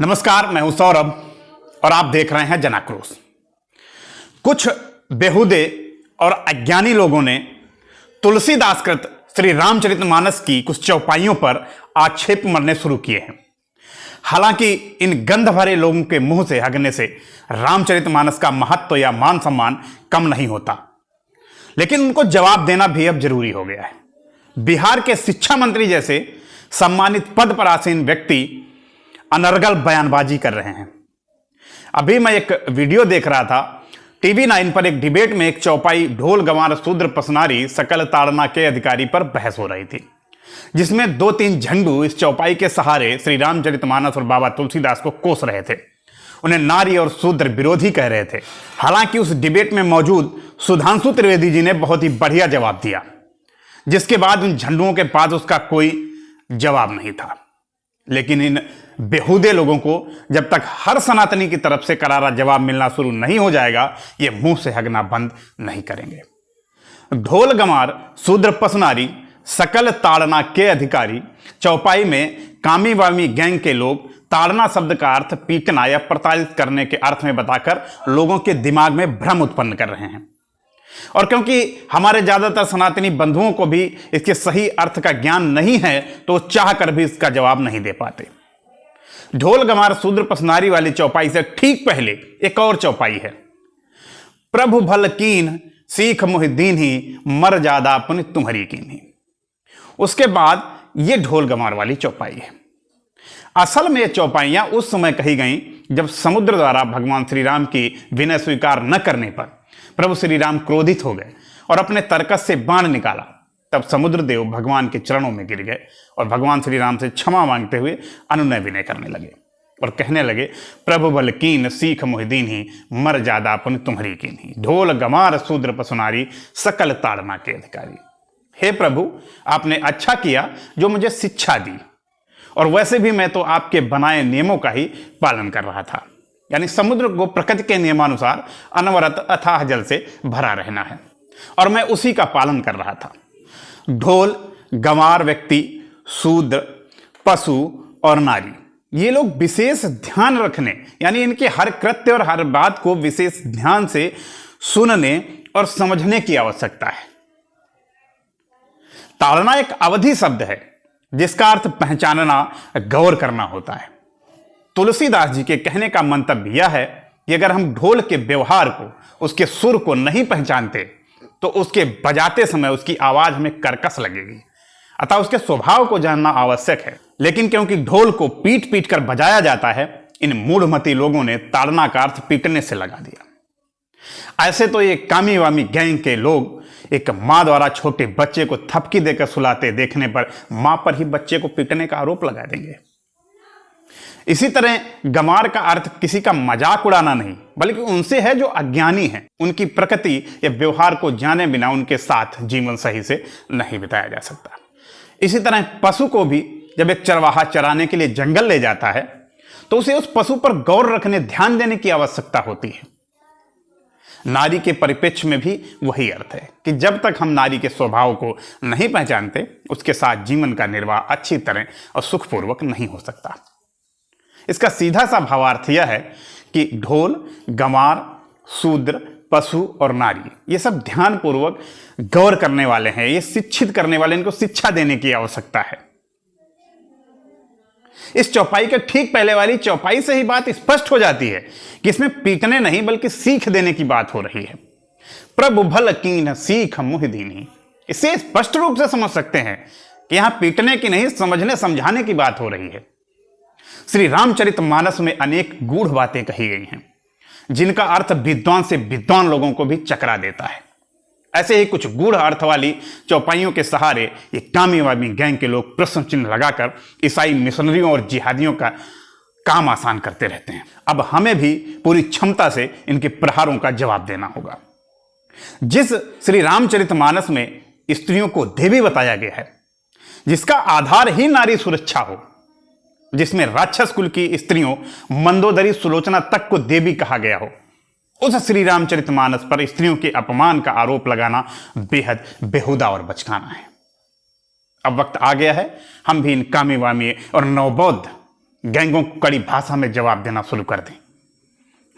नमस्कार, मैं हूं सौरभ और आप देख रहे हैं जनाक्रोश। कुछ बेहुदे और अज्ञानी लोगों ने तुलसीदास कृत श्री रामचरितमानस की कुछ चौपाइयों पर आक्षेप मरने शुरू किए हैं। हालांकि इन गंध भरे लोगों के मुंह से हगने से रामचरितमानस का महत्व या मान सम्मान कम नहीं होता, लेकिन उनको जवाब देना भी अब जरूरी हो गया है। बिहार के शिक्षा मंत्री जैसे सम्मानित पद पर आसीन व्यक्ति अनर्गल बयानबाजी कर रहे हैं। अभी मैं एक वीडियो देख रहा था, टीवी 9 पर एक डिबेट में एक चौपाई ढोल गंवार शूद्र पसनारी सकल ताड़ना के अधिकारी पर बहस हो रही थी, जिसमें 2-3 झंडू इस चौपाई के सहारे श्री रामचरितमानस और बाबा तुलसीदास को कोस रहे थे, उन्हें नारी और शूद्र विरोधी कह रहे थे। हालांकि उस डिबेट में मौजूद सुधांशु त्रिवेदी जी ने बहुत ही बढ़िया जवाब दिया, जिसके बाद उन झंडुओं के पास उसका कोई जवाब नहीं था। लेकिन इन बेहुदे लोगों को जब तक हर सनातनी की तरफ से करारा जवाब मिलना शुरू नहीं हो जाएगा, ये मुंह से हगना बंद नहीं करेंगे। ढोल गंवार शूद्र पसनारी सकल ताड़ना के अधिकारी चौपाई में कामी वामी गैंग के लोग ताड़ना शब्द का अर्थ पीटना या प्रताड़ित करने के अर्थ में बताकर लोगों के दिमाग में भ्रम उत्पन्न कर रहे हैं। और क्योंकि हमारे ज्यादातर सनातनी बंधुओं को भी इसके सही अर्थ का ज्ञान नहीं है, तो चाह कर भी इसका जवाब नहीं दे पाते। ढोल गंवार शूद्र पसनारी वाली चौपाई से ठीक पहले एक और चौपाई है, प्रभु भल कीन सीख मोहि दीन्ही मर जादा पुनि तुम्हारी कीन्ही। उसके बाद ये ढोल गंवार वाली चौपाई है। असल में ये चौपाइयां उस समय कही गई जब समुद्र द्वारा भगवान श्री राम की विनय स्वीकार न करने पर प्रभु श्री राम क्रोधित हो गए और अपने तरकस से बाण निकाला। तब समुद्र देव भगवान के चरणों में गिर गए और भगवान श्री राम से क्षमा मांगते हुए अनुनय विनय करने लगे और कहने लगे, प्रभु बल कीन सीख मोहि दीन्ही मर जादा पुनि तुम्हारी कीन्ही। ढोल गंवार शूद्र पसनारी सकल ताड़ना के अधिकारी। हे प्रभु, आपने अच्छा किया जो मुझे शिक्षा दी, और वैसे भी मैं तो आपके बनाए नियमों का ही पालन कर रहा था। यानी समुद्र को प्रकृति के नियमानुसार अनवरत अथाह जल से भरा रहना है, और मैं उसी का पालन कर रहा था। ढोल गंवार व्यक्ति, शूद्र, पशु और नारी, ये लोग विशेष ध्यान रखने, यानी इनके हर कृत्य और हर बात को विशेष ध्यान से सुनने और समझने की आवश्यकता है। ताड़ना एक अवधि शब्द है जिसका अर्थ पहचानना, गौर करना होता है। तुलसीदास जी के कहने का मंतव्य यह है कि अगर हम ढोल के व्यवहार को, उसके सुर को नहीं पहचानते तो उसके बजाते समय उसकी आवाज में कर्कश लगेगी। अतः उसके स्वभाव को जानना आवश्यक है। लेकिन क्योंकि ढोल को पीट पीट कर बजाया जाता है, इन मूढ़मती लोगों ने ताड़ना का अर्थ पीटने से लगा दिया। ऐसे तो ये कामी वामी गैंग के लोग एक मां द्वारा छोटे बच्चे को थपकी देकर सुलाते देखने पर मां पर ही बच्चे को पीटने का आरोप लगा देंगे। इसी तरह गंवार का अर्थ किसी का मजाक उड़ाना नहीं, बल्कि उनसे है जो अज्ञानी हैं। उनकी प्रकृति या व्यवहार को जाने बिना उनके साथ जीवन सही से नहीं बिताया जा सकता। इसी तरह पशु को भी जब एक चरवाहा चराने के लिए जंगल ले जाता है, तो उसे उस पशु पर गौर रखने, ध्यान देने की आवश्यकता होती है। नारी के परिप्रेक्ष्य में भी वही अर्थ है कि जब तक हम नारी के स्वभाव को नहीं पहचानते, उसके साथ जीवन का निर्वाह अच्छी तरह और सुखपूर्वक नहीं हो सकता। इसका सीधा सा भावार्थ यह है कि ढोल गंवार, शूद्र, पशु और नारी, ये सब ध्यानपूर्वक गौर करने वाले हैं, ये शिक्षित करने वाले, इनको शिक्षा देने की आवश्यकता है। इस चौपाई के ठीक पहले वाली चौपाई से ही बात स्पष्ट हो जाती है कि इसमें पीटने नहीं बल्कि सीख देने की बात हो रही है। प्रभु भल कीन सीख मोहि दीन्ही। इसे स्पष्ट रूप से समझ सकते हैं कि यहां पीटने की नहीं, समझने समझाने की बात हो रही है। श्री रामचरितमानस में अनेक गूढ़ बातें कही गई हैं, जिनका अर्थ विद्वान से विद्वान लोगों को भी चकरा देता है। ऐसे ही कुछ गूढ़ अर्थ वाली चौपाइयों के सहारे ये कामी वामी गैंग के लोग प्रश्न चिन्ह लगाकर ईसाई मिशनरियों और जिहादियों का काम आसान करते रहते हैं। अब हमें भी पूरी क्षमता से इनके प्रहारों का जवाब देना होगा। जिस श्री रामचरितमानस में स्त्रियों को देवी बताया गया है, जिसका आधार ही नारी सुरक्षा हो, जिसमें राक्षस कुल की स्त्रियों मंदोदरी सुलोचना तक को देवी कहा गया हो, उस श्री रामचरितमानस पर स्त्रियों के अपमान का आरोप लगाना बेहद बेहुदा और बचकाना है। अब वक्त आ गया है हम भी इन कामी वामी और नवबौद्ध गैंगों को कड़ी भाषा में जवाब देना शुरू कर दें।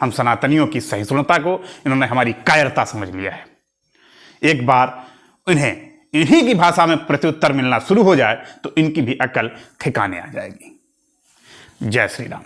हम सनातनियों की सहिष्णुता को इन्होंने हमारी कायरता समझ लिया है। एक बार इन्हें इन्हीं की भाषा में प्रत्युत्तर मिलना शुरू हो जाए तो इनकी भी अकल ठिकाने आ जाएगी। जय श्री राम।